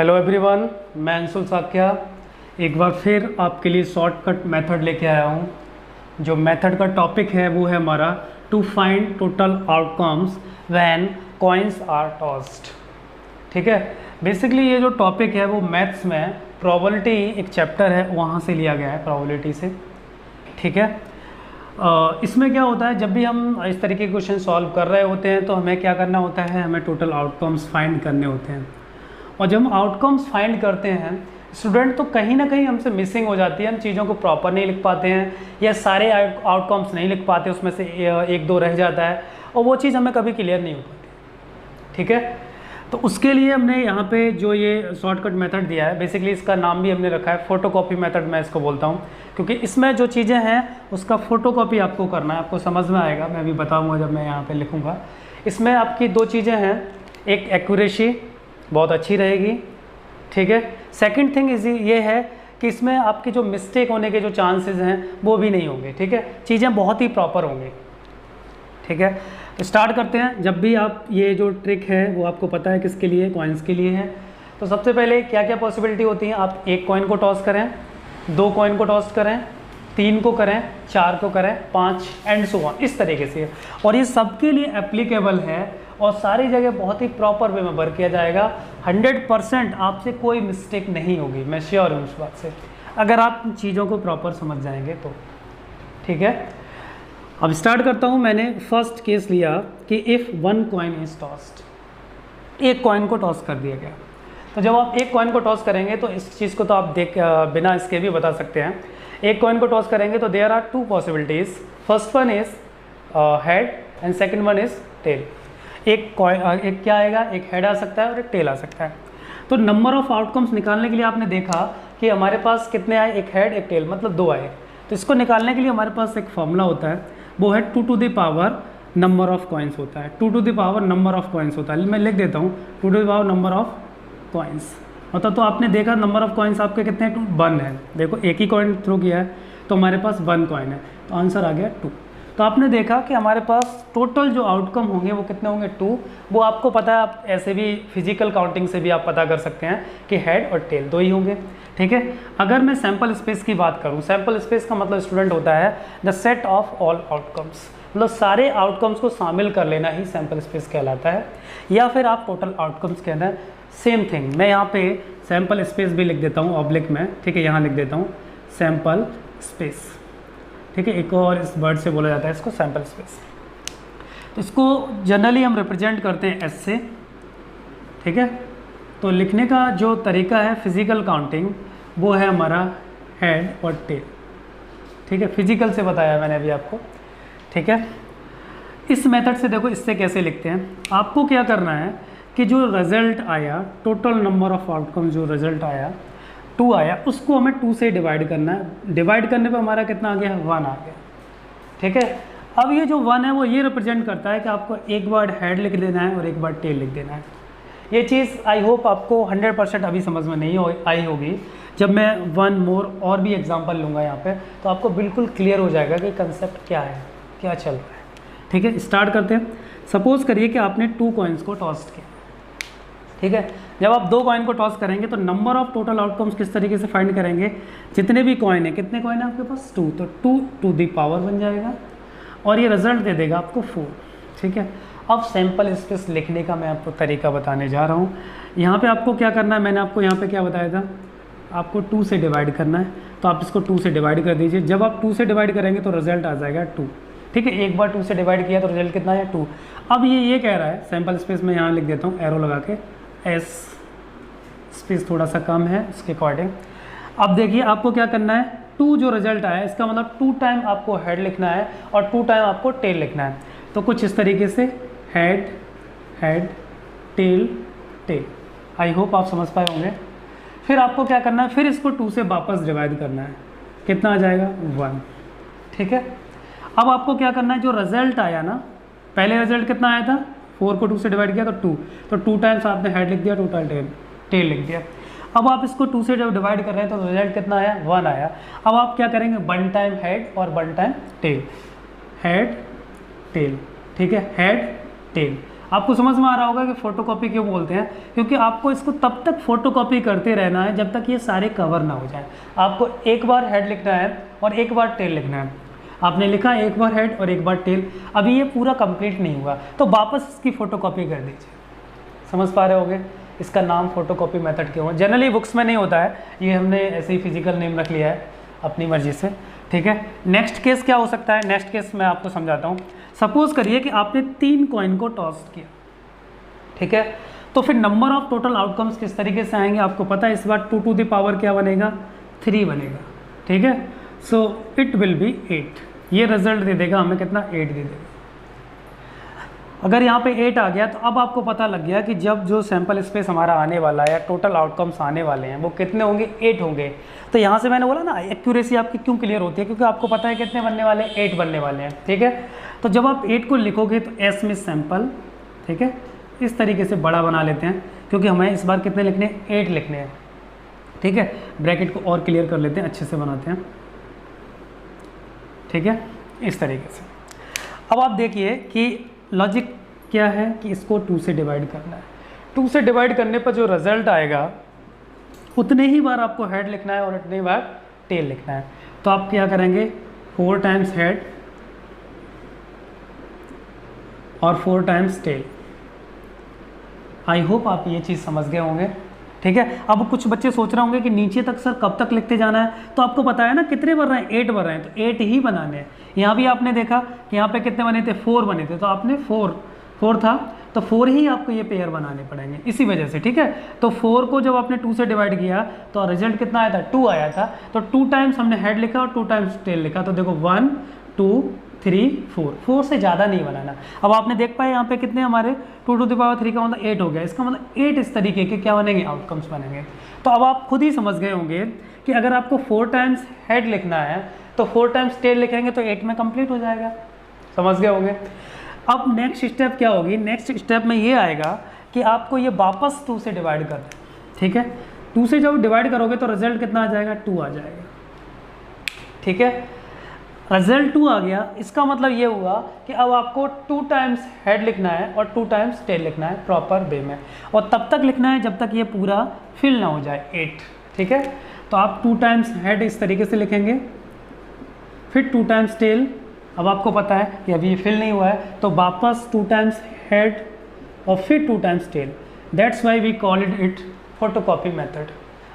Hello everyone, मैं अंशुल साक्या एक बार फिर आपके लिए शॉर्टकट मेथड लेके आया हूँ। जो मेथड का टॉपिक है वो है हमारा to find total outcomes when coins are tossed. ठीक है, बेसिकली ये जो टॉपिक है वो मैथ्स में प्रोबेबिलिटी एक चैप्टर है वहाँ से लिया गया है, प्रोबेबिलिटी से। ठीक है, इसमें क्या होता है, जब भी हम इस तरीके के क्वेश्चन सॉल्व कर रहे होते हैं तो हमें क्या करना होता है, हमें टोटल आउटकम्स फाइंड करने होते हैं। और जब हम आउटकम्स फाइंड करते हैं, स्टूडेंट तो कहीं ना कहीं हमसे मिसिंग हो जाती है, हम चीज़ों को प्रॉपर नहीं लिख पाते हैं या सारे आउटकम्स नहीं लिख पाते, उसमें से एक दो रह जाता है और वो चीज़ हमें कभी क्लियर नहीं हो पाती। ठीक है, तो उसके लिए हमने यहाँ पे जो ये शॉर्टकट मेथड दिया है, बेसिकली इसका नाम भी हमने रखा है फोटोकॉपी मेथड, मैं इसको बोलता हूँ, क्योंकि इसमें जो चीज़ें हैं उसका फोटोकॉपी आपको करना है, आपको समझ में आएगा, मैं अभी बताऊँगा जब मैं यहाँ पे लिखूँगा। इसमें आपकी दो चीज़ें हैं, एक एक्यूरेसी बहुत अच्छी रहेगी। ठीक है, सेकंड थिंग ये है कि इसमें आपके जो मिस्टेक होने के जो चांसेस हैं वो भी नहीं होंगे। ठीक है, चीज़ें बहुत ही प्रॉपर होंगी। ठीक है, तो स्टार्ट करते हैं। जब भी आप ये जो ट्रिक है वो आपको पता है किसके लिए, कॉइन्स के लिए है। तो सबसे पहले क्या क्या पॉसिबिलिटी होती है, आप एक कॉइन को टॉस करें, दो कॉइन को टॉस करें, तीन को करें, चार को करें, पाँच एंड सो ऑन, इस तरीके से। और ये सबके लिए एप्लीकेबल है और सारी जगह बहुत ही प्रॉपर वे में वर्क किया जाएगा। 100% आपसे कोई मिस्टेक नहीं होगी, मैं श्योर हूँ उस बात से, अगर आप चीज़ों को प्रॉपर समझ जाएंगे तो। ठीक है, अब स्टार्ट करता हूँ। मैंने फर्स्ट केस लिया कि if one coin is tossed, एक कॉइन को टॉस कर दिया गया। तो जब आप एक कॉइन को टॉस करेंगे तो इस चीज़ को तो आप बिना इसके भी बता सकते हैं। एक कॉइन को टॉस करेंगे तो there are two possibilities, first one is head and second one is tail. एक क्या आएगा, एक हेड आ सकता है और एक टेल आ सकता है। तो नंबर ऑफ आउटकम्स निकालने के लिए आपने देखा कि हमारे पास कितने आए, एक हेड एक टेल, मतलब दो आए। तो इसको निकालने के लिए हमारे पास एक फॉर्मूला होता है, वो है 2 to the power number of coins होता है। 2 to the power number of coins होता है, मैं लिख देता हूँ 2 to the power number of coins. मतलब तो आपने देखा नंबर ऑफ कॉइन्स आपके कितने हैं, 1 है। देखो एक ही कॉइन थ्रो किया है तो हमारे पास 1 कॉइन है, तो आंसर आ गया 2। तो आपने देखा कि हमारे पास टोटल जो आउटकम होंगे वो कितने होंगे, 2। वो आपको पता है, आप ऐसे भी फिजिकल काउंटिंग से भी आप पता कर सकते हैं कि हेड और टेल दो ही होंगे। ठीक है, अगर मैं सैम्पल स्पेस की बात करूं, सैम्पल स्पेस का मतलब स्टूडेंट होता है the set of all outcomes, मतलब सारे आउटकम्स को शामिल कर लेना ही सैम्पल स्पेस कहलाता है, या फिर आप टोटल आउटकम्स कहना है। सेम थिंग, मैं यहाँ पे सैम्पल स्पेस भी लिख देता हूँ ऑब्लिक में। ठीक है, यहाँ लिख देता हूँ सैम्पल स्पेस। ठीक है, एक और इस वर्ड से बोला जाता है इसको सैम्पल स्पेस। तो इसको जनरली हम रिप्रेजेंट करते हैं एस से। ठीक है, तो लिखने का जो तरीका है फिजिकल काउंटिंग वो है हमारा हेड और टेल। ठीक है, फिजिकल से बताया मैंने अभी आपको। ठीक है, इस मेथड से देखो इससे कैसे लिखते हैं। आपको क्या करना है कि जो रिजल्ट आया, टोटल नंबर ऑफ आउटकम जो रिजल्ट आया 2 आया, उसको हमें 2 से डिवाइड करना है। डिवाइड करने पे हमारा कितना आ गया, 1 आ गया। ठीक है, अब ये जो 1 है वो ये रिप्रेजेंट करता है कि आपको एक बार हेड लिख देना है और एक बार टेल लिख देना है। ये चीज़ आई होप आपको 100% अभी समझ में नहीं आई होगी। जब मैं 1 मोर और भी एग्जांपल लूँगा यहाँ पे तो आपको बिल्कुल क्लियर हो जाएगा कि कंसेप्ट क्या है, क्या चल रहा है। ठीक है, स्टार्ट करते हैं। सपोज़ करिए कि आपने 2 कॉइन्स को टॉस किया। ठीक है, जब आप 2 कॉइन को टॉस करेंगे तो नंबर ऑफ टोटल आउटकम्स किस तरीके से फाइंड करेंगे, जितने भी कॉइन है, कितने कॉइन है आपके पास, 2, तो 2 to the power बन जाएगा और ये रिजल्ट दे देगा आपको 4। ठीक है, अब सैम्पल स्पेस लिखने का मैं आपको तरीका बताने जा रहा हूँ। यहाँ पे आपको क्या करना है, मैंने आपको यहाँ पे क्या बताया था, आपको 2 से डिवाइड करना है, तो आप इसको 2 से डिवाइड कर दीजिए। जब आप 2 से डिवाइड करेंगे तो रिजल्ट आ जाएगा 2। ठीक है, एक बार 2 से डिवाइड किया तो रिजल्ट कितना है, 2। अब ये कह रहा है, सैम्पल स्पेस में यहाँ लिख देता हूँ एरो लगा के, एस स्पेस थोड़ा सा कम है इसके अकॉर्डिंग। अब देखिए आपको क्या करना है, 2 जो रिजल्ट आया इसका मतलब 2 टाइम आपको हेड लिखना है और 2 टाइम आपको टेल लिखना है। तो कुछ इस तरीके से head head tail tail. I hope आप समझ पाए होंगे। फिर आपको क्या करना है, फिर इसको 2 से वापस डिवाइड करना है, कितना आ जाएगा, 1। ठीक है, अब आपको क्या करना है, जो रिजल्ट आया ना, पहले रिजल्ट कितना आया था, 4 को 2 से डिवाइड किया तो 2, तो 2 टाइम्स आपने हेड लिख दिया, टोटल टेल लिख दिया। अब आप इसको 2 से जब डिवाइड कर रहे हैं तो रिजल्ट कितना आया, 1 आया। अब आप क्या करेंगे, 1 टाइम हेड और 1 टाइम टेल, हेड टेल। ठीक है, हेड टेल। आपको समझ में आ रहा होगा कि फोटोकॉपी क्यों बोलते हैं, क्योंकि आपको इसको तब तक फोटोकॉपी करते रहना है जब तक ये सारे कवर ना हो जाए। आपको एक बार हेड लिखना है और एक बार टेल लिखना है। आपने लिखा एक बार हेड और एक बार टेल, अभी ये पूरा कंप्लीट नहीं हुआ तो वापस इसकी फ़ोटोकॉपी कर दीजिए। समझ पा रहे होंगे इसका नाम फोटोकॉपी मेथड क्यों है। जनरली बुक्स में नहीं होता है, ये हमने ऐसे ही फिजिकल नेम रख लिया है अपनी मर्जी से, ठीक है। नेक्स्ट केस क्या हो सकता है, नेक्स्ट केस मैं आपको समझाता हूँ। सपोज करिए कि आपने 3 कॉइन को टॉस किया, ठीक है, तो फिर नंबर ऑफ टोटल आउटकम्स किस तरीके से आएंगे आपको पता है। इस बार 2 टू द पावर क्या बनेगा, 3 बनेगा, ठीक है। सो इट विल बी 8, ये रिजल्ट दे देगा हमें कितना, 8 दे देगा। अगर यहाँ पे 8 आ गया तो अब आपको पता लग गया कि जब जो सैंपल स्पेस हमारा आने वाला है या टोटल आउटकम्स आने वाले हैं वो कितने होंगे, 8 होंगे। तो यहाँ से मैंने बोला ना एक्यूरेसी आपकी क्यों क्लियर होती है, क्योंकि आपको पता है कितने बनने वाले हैं, 8 बनने वाले हैं, ठीक है। तो जब आप 8 को लिखोगे तो एस में सैंपल, ठीक है, इस तरीके से बड़ा बना लेते हैं क्योंकि हमें इस बार कितने लिखने हैं, 8 लिखने हैं, ठीक है। ब्रैकेट को और क्लियर कर लेते हैं, अच्छे से बनाते हैं, ठीक है, इस तरीके से। अब आप देखिए कि लॉजिक क्या है कि इसको 2 से डिवाइड करना है। 2 से डिवाइड करने पर जो रिजल्ट आएगा उतने ही बार आपको हेड लिखना है और उतने ही बार टेल लिखना है। तो आप क्या करेंगे, 4 टाइम्स हेड और 4 टाइम्स टेल। आई होप आप ये चीज़ समझ गए होंगे, ठीक है। अब कुछ बच्चे सोच रहे होंगे कि नीचे तक सर कब तक लिखते जाना है, तो आपको पता है ना कितने बन रहे हैं, 8 बन रहे हैं, तो 8 ही बनाने हैं। यहाँ भी आपने देखा कि यहाँ पे कितने बने थे, 4 बने थे, तो आपने 4 था तो 4 ही आपको ये पेयर बनाने पड़ेंगे इसी वजह से, ठीक है। तो 4 को जब आपने 2 से डिवाइड किया तो रिजल्ट कितना आया था, 2 आया था। तो 2 टाइम्स हमने हेड लिखा और 2 टाइम्स टेल लिखा, तो देखो 1 2 3 4 से ज़्यादा नहीं बनाना। अब आपने देख पाए यहाँ पे कितने हमारे 2 टू द पावर 3 का मतलब 8 हो गया। इसका मतलब 8 इस तरीके के क्या बनेंगे, आउटकम्स बनेंगे। तो अब आप खुद ही समझ गए होंगे कि अगर आपको 4 टाइम्स हेड लिखना है तो 4 टाइम्स टेल लिखेंगे तो 8 में कंप्लीट हो जाएगा। समझ गए होंगे। अब नेक्स्ट स्टेप क्या होगी, नेक्स्ट स्टेप में ये आएगा कि आपको ये वापस 2 से डिवाइड करना है, ठीक है। 2 से जब डिवाइड करोगे तो रिजल्ट कितना आ जाएगा, 2 आ जाएगा, ठीक है। रिजल्ट 2 आ गया, इसका मतलब ये हुआ कि अब आपको 2 टाइम्स हेड लिखना है और 2 टाइम्स टेल लिखना है प्रॉपर वे में, और तब तक लिखना है जब तक ये पूरा फिल ना हो जाए 8, ठीक है। तो आप 2 टाइम्स हेड इस तरीके से लिखेंगे, फिर 2 टाइम्स टेल। अब आपको पता है कि अभी ये फिल नहीं हुआ है तो वापस 2 टाइम्स हेड और फिर 2 times tail. That's why we call it photocopy method.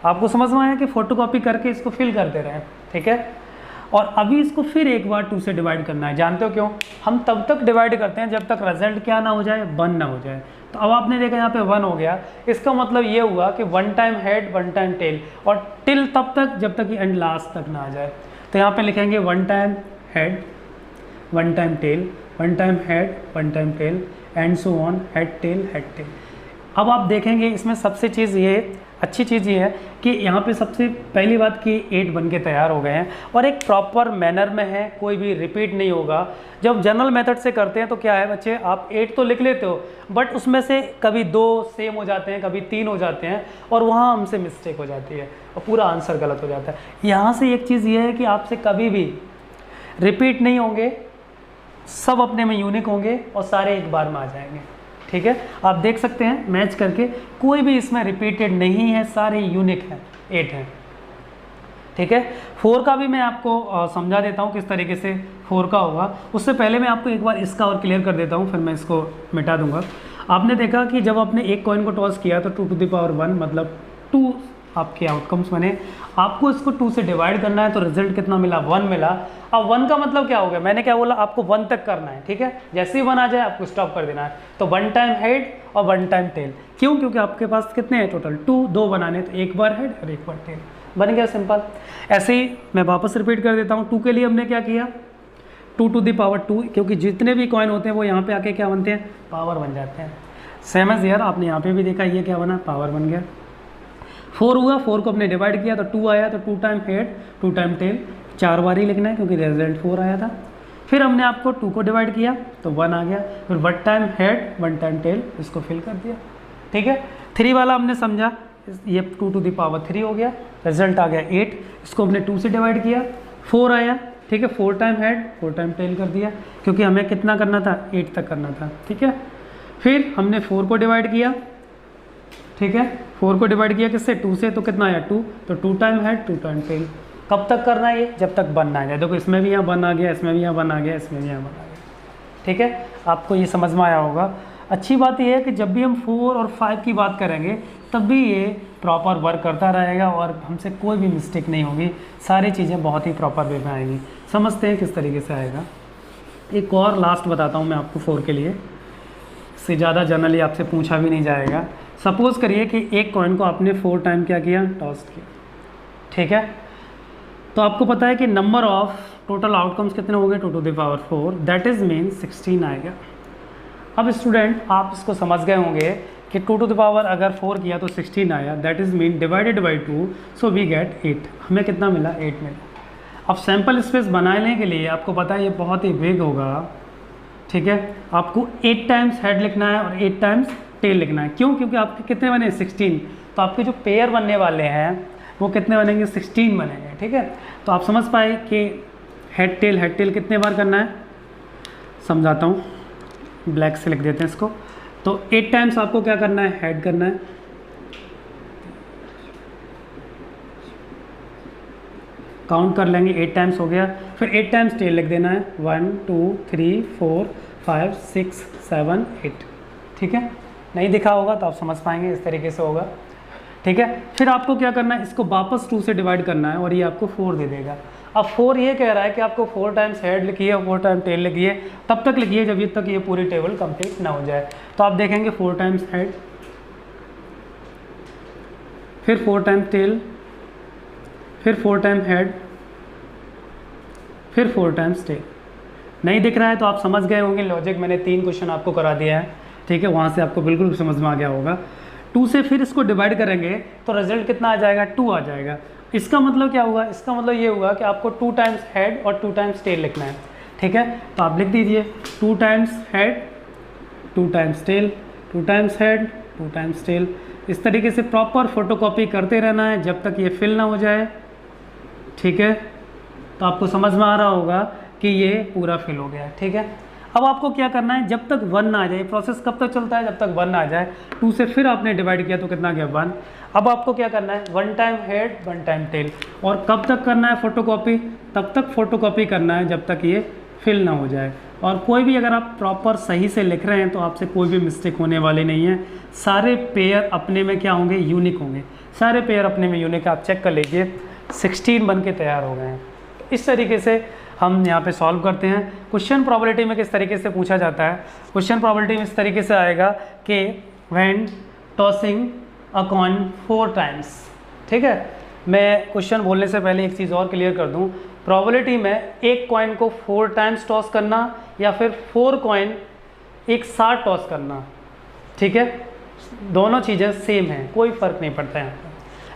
आपको समझ में आया कि फोटोकॉपी करके इसको फिल कर दे रहे हैं, ठीक है। और अभी इसको फिर एक बार 2 से डिवाइड करना है। जानते हो क्यों, हम तब तक डिवाइड करते हैं जब तक रिजल्ट क्या ना हो जाए, 1 ना हो जाए। तो अब आपने देखा यहाँ पे 1 हो गया, इसका मतलब ये हुआ कि 1 टाइम हेड 1 टाइम टेल, और टिल तब तक जब तक ये एंड लास्ट तक ना आ जाए। तो यहाँ पे लिखेंगे 1 time head 1 time tail, 1 time head 1 time tail and so on, head tail head tail. अब आप देखेंगे इसमें सबसे चीज़ ये अच्छी चीज़ ये है कि यहाँ पे सबसे पहली बात कि 8 बन के तैयार हो गए हैं और एक प्रॉपर मैनर में है, कोई भी रिपीट नहीं होगा। जब जनरल मेथड से करते हैं तो क्या है बच्चे, आप 8 तो लिख लेते हो बट उसमें से कभी 2 सेम हो जाते हैं, कभी 3 हो जाते हैं और वहाँ हमसे मिस्टेक हो जाती है और पूरा आंसर गलत हो जाता है। यहाँ से एक चीज़ ये है कि आपसे कभी भी रिपीट नहीं होंगे, सब अपने में यूनिक होंगे और सारे एक बार में आ जाएंगे, ठीक है। आप देख सकते हैं मैच करके, कोई भी इसमें रिपीटेड नहीं है, सारे यूनिक हैं, 8 हैं, ठीक है। 4 का भी मैं आपको समझा देता हूँ किस तरीके से 4 का होगा। उससे पहले मैं आपको एक बार इसका और क्लियर कर देता हूँ, फिर मैं इसको मिटा दूंगा। आपने देखा कि जब आपने एक कॉइन को टॉस किया तो 2 टू द पावर 1 मतलब 2 आपके आउटकम्स बने। आपको इसको 2 से डिवाइड करना है तो रिजल्ट कितना मिला, 1 मिला। अब 1 का मतलब क्या हो गया, मैंने क्या बोला, आपको 1 तक करना है, ठीक है। जैसे ही 1 आ जाए आपको स्टॉप कर देना है। तो 1 टाइम हेड और 1 टाइम टेल, क्यों, क्योंकि आपके पास कितने हैं टोटल 2 बनाने, तो एक बार हेड और एक बार टेल, बन गया सिंपल। ऐसे ही मैं वापस रिपीट कर देता हूँ। 2 के लिए हमने क्या किया, 2 टू द पावर 2, क्योंकि जितने भी कॉइन होते हैं वो यहाँ पे आके क्या बनते हैं, पावर बन जाते हैं। सेम एज यार, आपने यहाँ पे भी देखा ये क्या बना, पावर बन गया। 4 हुआ, 4 को हमने डिवाइड किया तो 2 आया, तो 2 टाइम हेड 2 टाइम टेल, 4 बार ही लिखना है क्योंकि रिजल्ट 4 आया था। फिर हमने आपको 2 को डिवाइड किया तो 1 आ गया, फिर 1 टाइम हेड 1 टाइम टेल, इसको फिल कर दिया, ठीक है। 3 वाला हमने समझा, ये 2 टू द पावर 3 हो गया, रिजल्ट आ गया 8, इसको हमने 2 से डिवाइड किया, 4 आया, ठीक है। 4 टाइम हेड 4 टाइम टेल कर दिया क्योंकि हमें कितना करना था, 8 तक करना था, ठीक है। फिर हमने 4 को डिवाइड किया, ठीक है, 4 को डिवाइड किया किससे, 2 से, तो कितना आया 2, तो 2 टाइम हेड 2 टाइम टेल। कब तक करना है ये, जब तक 1 आ जाए। देखो इसमें भी यहाँ 1 आ गया, इसमें भी यहाँ 1 आ गया, इसमें भी यहाँ 1 आ गया, ठीक है, आपको ये समझ में आया होगा। अच्छी बात यह है कि जब भी हम 4 और 5 की बात करेंगे तब भी ये प्रॉपर वर्क करता रहेगा और हमसे कोई भी मिस्टेक नहीं होगी, सारी चीज़ें बहुत ही प्रॉपर वे में आएंगी। समझते हैं किस तरीके से आएगा। एक और लास्ट बताता हूँ मैं आपको 4 के लिए, इससे ज़्यादा जनरली आपसे पूछा भी नहीं जाएगा। सपोज़ करिए कि एक कॉइन को आपने 4 टाइम क्या किया, टॉस किया, ठीक है, तो आपको पता है कि नंबर ऑफ टोटल आउटकम्स कितने हो गए, 2 to the power 4, that is mean 16 आएगा। अब स्टूडेंट आप इसको समझ गए होंगे कि 2 to the power अगर 4 किया तो 16 आया, that is mean divided by 2, so we get 8। हमें कितना मिला, 8 मिला। अब सैम्पल स्पेस बनाने के लिए आपको पता है ये बहुत ही बिग होगा, ठीक है, आपको 8 टाइम्स हेड लिखना है और 8 टाइम्स टेल लिखना है। क्यों, क्योंकि आपके कितने बने, 16, तो आपके जो पेयर बनने वाले हैं वो कितने बनेंगे, 16 बनेंगे, ठीक है। तो आप समझ पाए कि हेड टेल कितने बार करना है, समझाता हूँ, ब्लैक से लिख देते हैं इसको। तो 8 टाइम्स आपको क्या करना है, हेड करना है, काउंट कर लेंगे, 8 टाइम्स हो गया, फिर 8 टाइम्स टेल लिख देना है, 1 2 3 4 5 6 7 8, ठीक है। नहीं दिखा होगा तो आप समझ पाएंगे, इस तरीके से होगा, ठीक है। फिर आपको क्या करना है, इसको वापस 2 से डिवाइड करना है और ये आपको 4 दे देगा। अब 4 ये कह रहा है कि आपको 4 टाइम्स हेड लिखिए, 4 टाइम टेल लिखिए, तब तक लिखिए जब तक ये पूरी टेबल कंप्लीट ना हो जाए। तो आप देखेंगे 4 टाइम्स हेड, फिर 4 टाइम टेल, फिर 4 टाइम हेड, फिर 4 टाइम्स टेल। नहीं दिख रहा है तो आप समझ गए होंगे लॉजिक, मैंने 3 क्वेश्चन आपको करा दिया है, ठीक है, वहाँ से आपको बिल्कुल समझ में आ गया होगा। 2 से फिर इसको डिवाइड करेंगे तो रिजल्ट कितना आ जाएगा, 2 आ जाएगा। इसका मतलब क्या हुआ, इसका मतलब ये हुआ कि आपको 2 टाइम्स हेड और 2 टाइम्स टेल लिखना है, ठीक है। तो आप लिख दीजिए 2 times head 2 times tail, 2 times head 2 times tail. इस तरीके से प्रॉपर फोटोकॉपी करते रहना है जब तक ये फिल ना हो जाए, ठीक है। तो आपको समझ में आ रहा होगा कि ये पूरा फिल हो गया है, ठीक है। अब आपको क्या करना है, जब तक 1 ना आ जाए, प्रोसेस कब तक चलता है, जब तक 1 ना आ जाए। 2 से फिर आपने डिवाइड किया तो कितना गया, 1। अब आपको क्या करना है, 1 टाइम हेड 1 टाइम टेल, और कब तक करना है फोटोकॉपी, तब तक फोटोकॉपी करना है जब तक ये फिल ना हो जाए। और कोई भी अगर आप प्रॉपर सही से लिख रहे हैं तो आपसे कोई भी मिस्टेक होने वाली नहीं है। सारे पेयर अपने में क्या होंगे, यूनिक होंगे, सारे पेयर अपने में यूनिक। आप चेक कर लीजिए 16 बन के तैयार हो गए हैं। इस तरीके से हम यहाँ पे सॉल्व करते हैं। क्वेश्चन प्रोबेबिलिटी में किस तरीके से पूछा जाता है, क्वेश्चन प्रोबेबिलिटी में इस तरीके से आएगा कि when tossing a coin 4 times, ठीक है। मैं क्वेश्चन बोलने से पहले एक चीज़ और क्लियर कर दूँ, प्रोबेबिलिटी में एक कॉइन को 4 टाइम्स टॉस करना या फिर 4 कॉइन एक साथ टॉस करना, ठीक है, दोनों चीज़ें सेम हैं, कोई फ़र्क नहीं पड़ता है।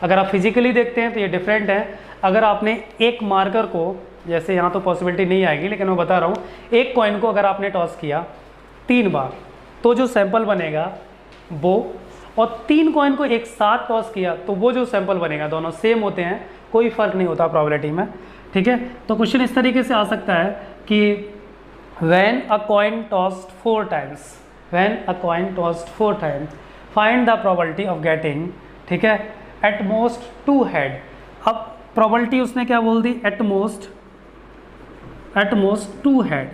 अगर आप फिजिकली देखते हैं तो ये डिफरेंट है। अगर आपने एक मार्कर को, जैसे यहाँ तो पॉसिबिलिटी नहीं आएगी लेकिन मैं बता रहा हूँ, एक कॉइन को अगर आपने टॉस किया 3 बार तो जो सैंपल बनेगा वो, और 3 कॉइन को एक साथ टॉस किया तो वो जो सैंपल बनेगा, दोनों सेम होते हैं, कोई फ़र्क नहीं होता प्रोबेबिलिटी में, ठीक है। तो क्वेश्चन इस तरीके से आ सकता है कि when a coin tossed 4 times, when a coin tossed 4 times find the probability of getting, ठीक है, एट मोस्ट 2 हेड। अब प्रोबेबिलिटी उसने क्या बोल दी, एट मोस्ट 2 हेड,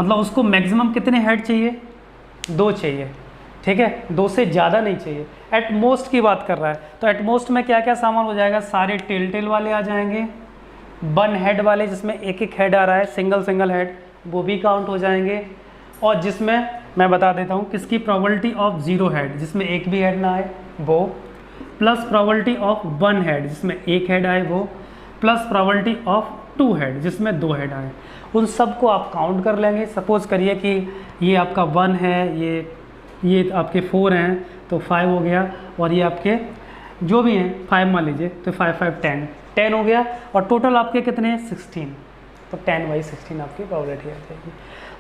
मतलब उसको मैक्सिमम कितने हेड चाहिए, 2 चाहिए, ठीक है, 2 से ज़्यादा नहीं चाहिए। एट मोस्ट की बात कर रहा है, तो एट मोस्ट में क्या क्या सामान हो जाएगा, सारे टेल वाले आ जाएंगे, 1 हेड वाले जिसमें एक एक हेड आ रहा है, सिंगल हेड, वो भी काउंट हो जाएंगे। और जिसमें मैं बता देता हूँ किसकी प्रोबेबिलिटी ऑफ 0 हेड, जिसमें एक भी हेड ना आए वो, प्लस प्रोबेबिलिटी ऑफ 1 हेड जिसमें एक हेड आए वो, प्लस प्रोबेबिलिटी ऑफ 2 हेड जिसमें 2 हेड आए। उन सब को आप काउंट कर लेंगे। सपोज़ करिए कि ये आपका 1 है, ये आपके 4 हैं तो 5 हो गया, और ये आपके जो भी हैं 5 मान लीजिए, तो 5 5 10 हो गया, और टोटल आपके कितने हैं 16, तो 10/16 आपकी प्रोबेबिलिटी आ जाएगी।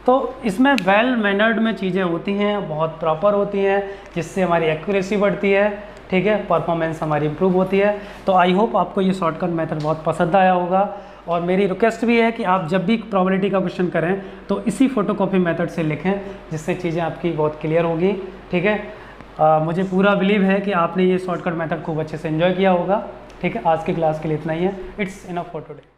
तो इसमें वेल मैनर्ड में चीज़ें होती हैं, बहुत प्रॉपर होती हैं, जिससे हमारी एक्यूरेसी बढ़ती है, ठीक है, परफॉर्मेंस हमारी इंप्रूव होती है। तो आई होप आपको ये शॉर्टकट मेथड बहुत पसंद आया होगा, और मेरी रिक्वेस्ट भी है कि आप जब भी प्रोबेबिलिटी का क्वेश्चन करें तो इसी फोटोकॉपी मेथड से लिखें, जिससे चीज़ें आपकी बहुत क्लियर होगी। ठीक है, मुझे पूरा बिलीव है कि आपने ये शॉर्टकट मेथड खूब अच्छे से एंजॉय किया होगा। ठीक है, आज की क्लास के लिए इतना ही है। It's enough for today.